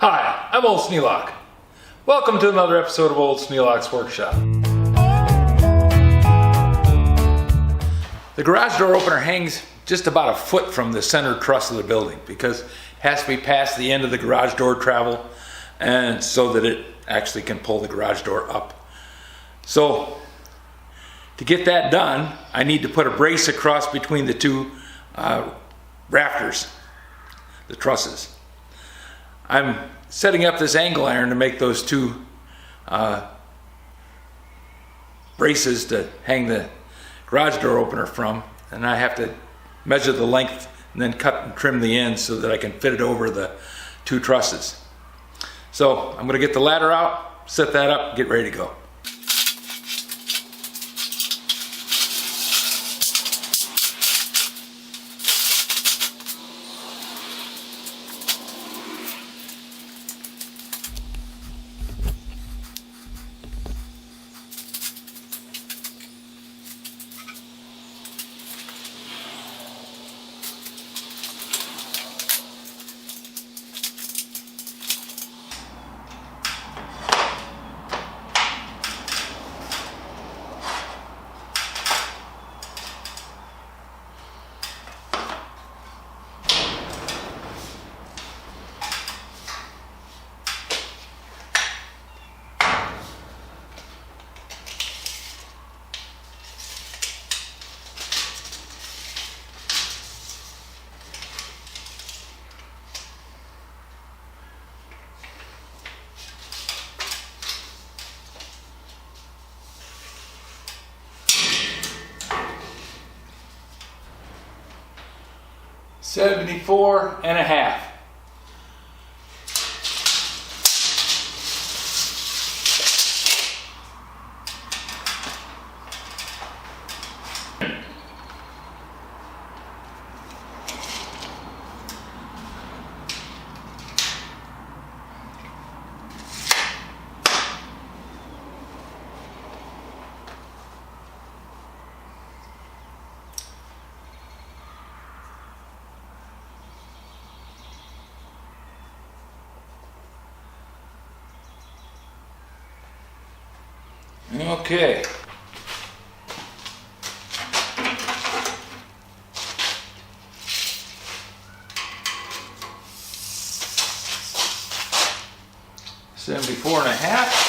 Hi, I'm Old Sneelock. Welcome to another episode of Old Sneelock's Workshop. The garage door opener hangs just about a foot from the center truss of the building because it has to be past the end of the garage door travel and so that it actually can pull the garage door up. So to get that done, I need to put a brace across between the two rafters, the trusses. I'm setting up this angle iron to make those two braces to hang the garage door opener from, and I have to measure the length and then cut and trim the ends so that I can fit it over the two trusses. So I'm going to get the ladder out, set that up, get ready to go. $74.5. Okay. $74.5.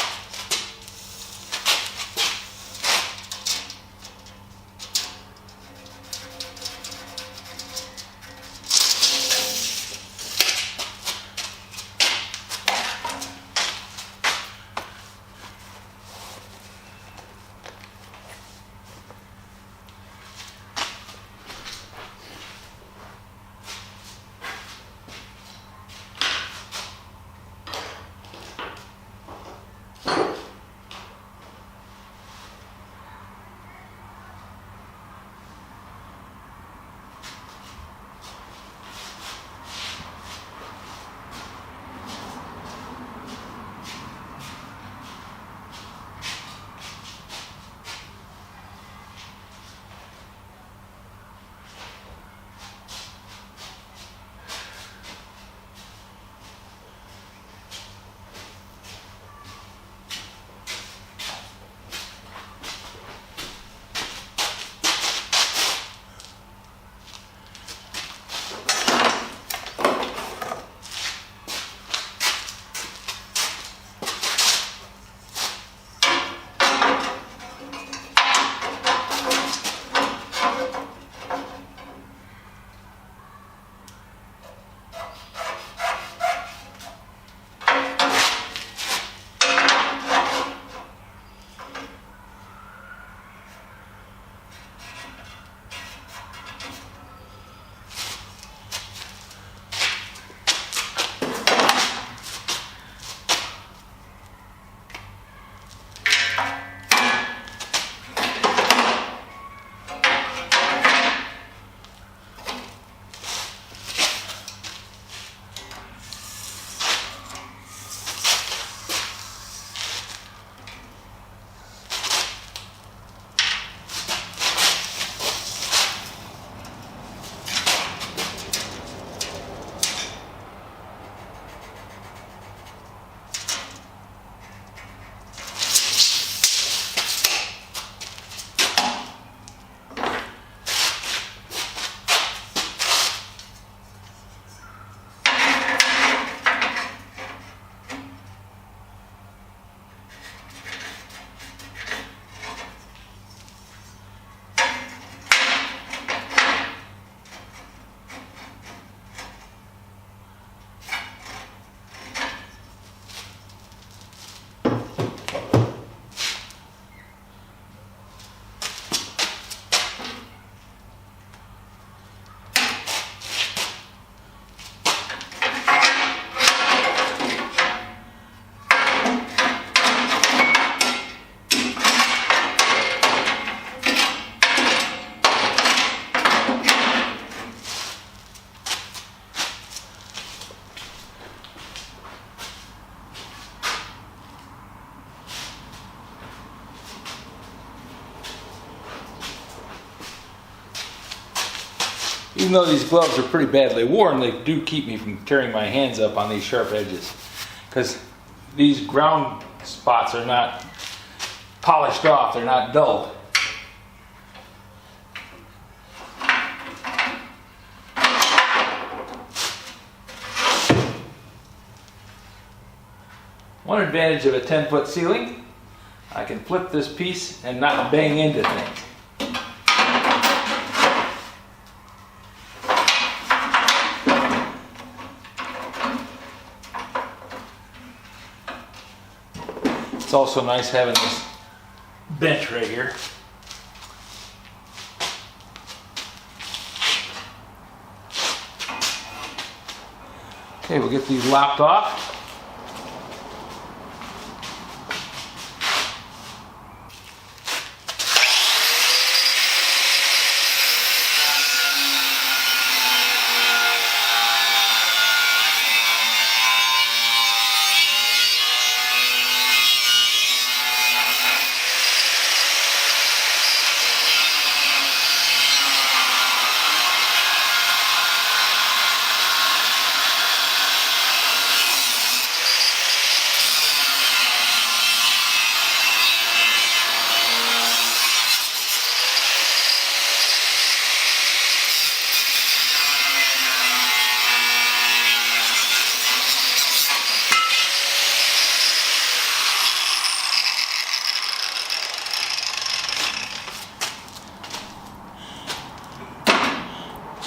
Even though these gloves are pretty badly worn, they do keep me from tearing my hands up on these sharp edges. Because these ground spots are not polished off, they're not dulled. One advantage of a 10-foot ceiling, I can flip this piece and not bang into things. It's also nice having this bench right here. Okay, we'll get these lopped off.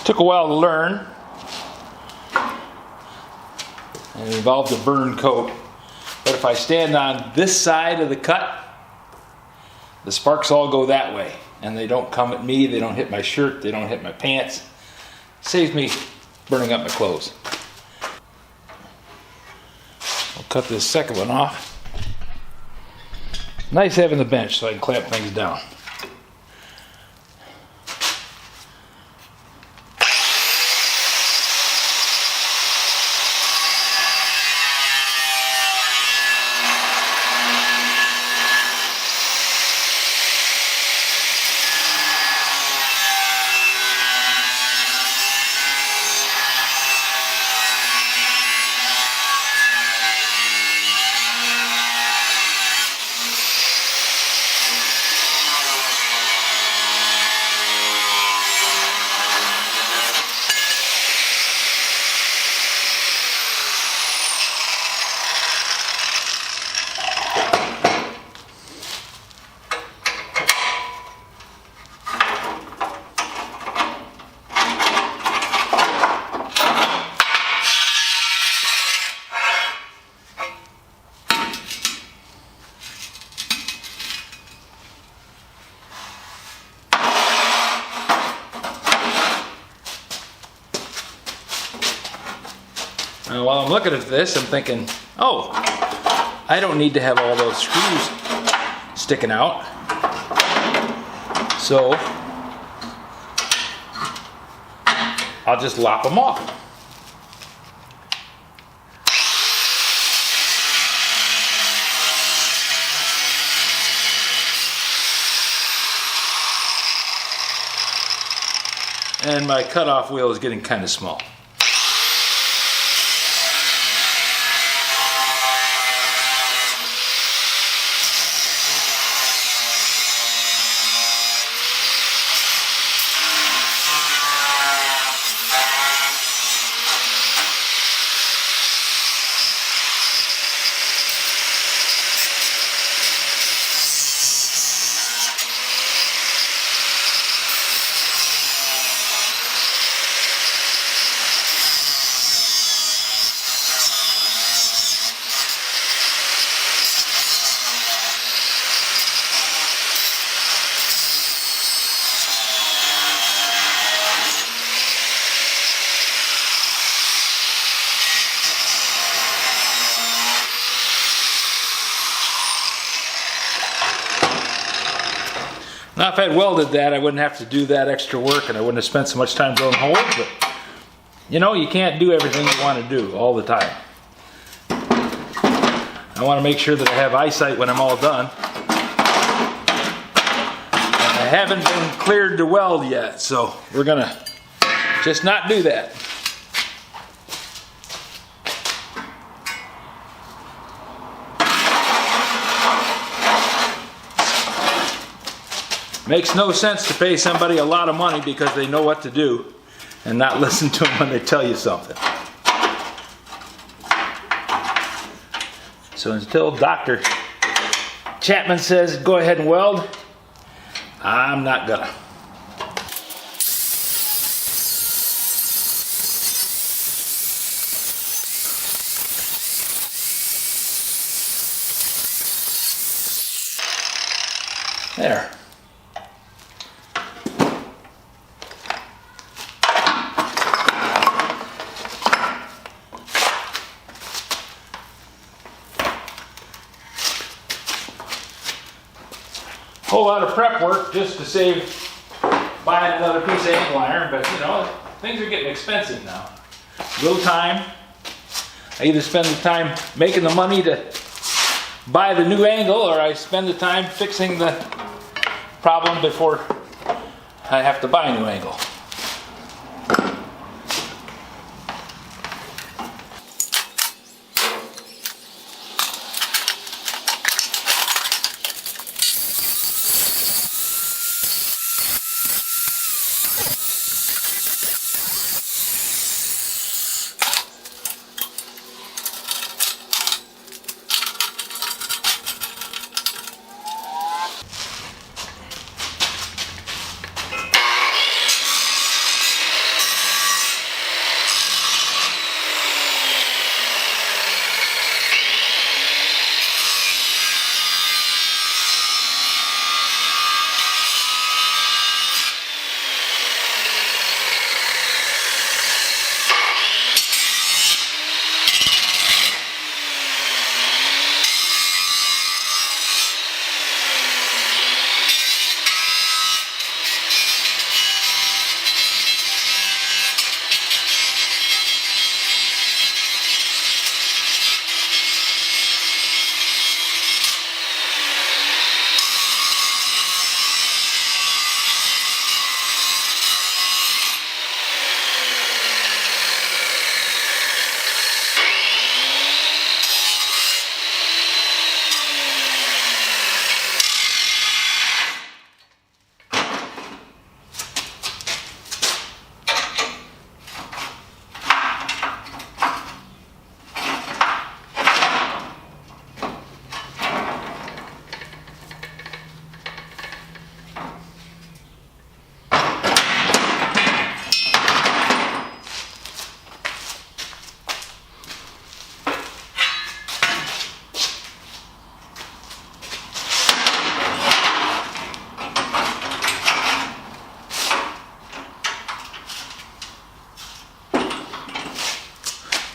Took a while to learn, and it involved a burn coat. But if I stand on this side of the cut, the sparks all go that way, and they don't come at me, they don't hit my shirt, they don't hit my pants. Saves me burning up my clothes. I'll cut this second one off. Nice having the bench so I can clamp things down. Now, while I'm looking at this, I'm thinking, oh, I don't need to have all those screws sticking out. So, I'll just lop them off. And my cutoff wheel is getting kind of small. Now, if I had welded that, I wouldn't have to do that extra work and I wouldn't have spent so much time drilling holes, but you know, you can't do everything you want to do all the time. I want to make sure that I have eyesight when I'm all done. And I haven't been cleared to weld yet, so we're gonna just not do that. Makes no sense to pay somebody a lot of money because they know what to do and not listen to them when they tell you something. So until Dr. Chapman says go ahead and weld, I'm not gonna. There. Whole lot of prep work just to save buying another piece of angle iron, but you know, things are getting expensive now. Little time. I either spend the time making the money to buy the new angle, or I spend the time fixing the problem before I have to buy a new angle.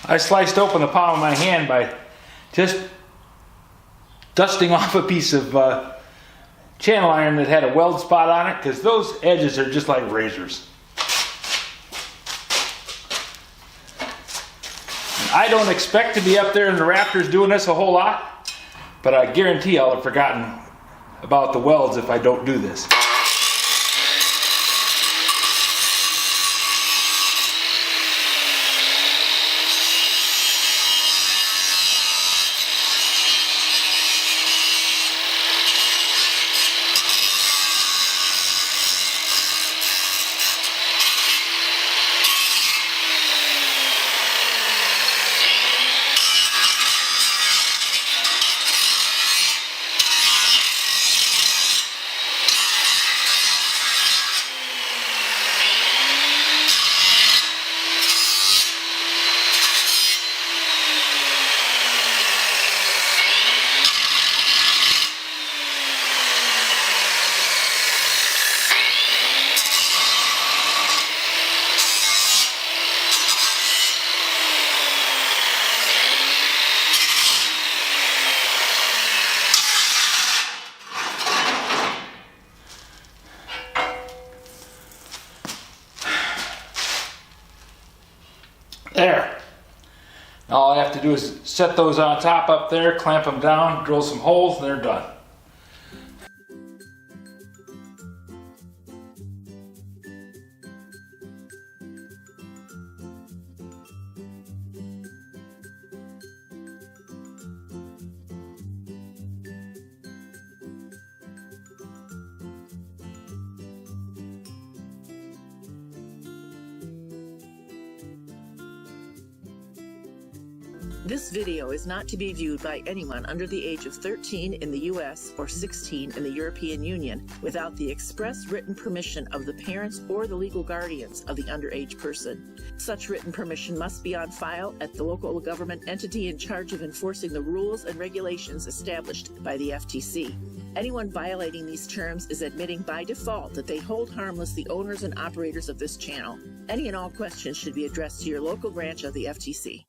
I sliced open the palm of my hand by just dusting off a piece of channel iron that had a weld spot on it, because those edges are just like razors. I don't expect to be up there in the rafters doing this a whole lot, but I guarantee I'll have forgotten about the welds if I don't do this. There. Now all I have to do is set those on top up there, clamp them down, drill some holes, and they're done. This video is not to be viewed by anyone under the age of 13 in the U.S. or 16 in the European Union without the express written permission of the parents or the legal guardians of the underage person. Such written permission must be on file at the local government entity in charge of enforcing the rules and regulations established by the FTC. Anyone violating these terms is admitting by default that they hold harmless the owners and operators of this channel. Any and all questions should be addressed to your local branch of the FTC.